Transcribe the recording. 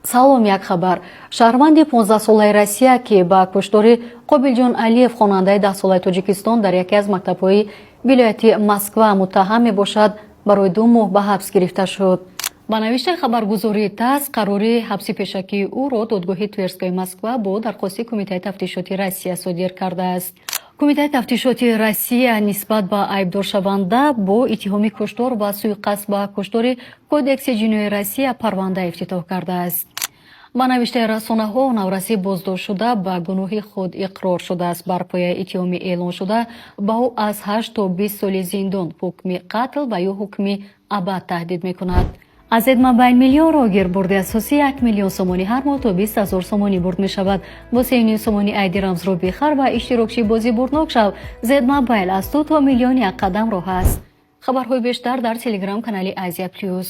салом, як хабар. Шаҳрванди 15 солаи Россия ки ба куштори Қобилҷон Алиев хонандаи 10 солаи Тоҷикистон дар яке аз мактабҳои вилояти Москва муттаҳам мебошад, барои 2 моҳ ба ҳабс гирифта шуд. ба навишти хабаргузории ТАСС, қарори ҳабси пешакии ӯро додгоҳи Тверскои Москва бо дархости Кумитаи тафтишоти Россия содир кардааст. Кумитаи тафтишоти Россия нисбат ба айбдоршаванда бо иттиҳоми куштор ва суиқасд ба куштори Кодекси ҷиноии Россия парванда ифтитоҳ кардааст. ба навишти расонаҳо, Навраси боздоштшуда ба гуноҳи худ иқрор шудааст. Бар пояи иттиҳоми эълон шуда ба ӯ аз 8 то 20 соли зиндон, ҳукми қатл ва ё ҳукми абад таҳдид мекунад. аз Эдмобайл миллионро гирбурди асосии 1 миллион сомонӣ ҳар моҳ то 20 000 сомонӣ бурд мешавад. бо 3,5 сомонӣ айди рамзро бихар ва иштирокчӣ бозӣ бурднок шав. Эдмобайл аз 2 то миллион 1 қадам роҳ аст. хабарҳои бештар дар телеграм канали Азия Плюс.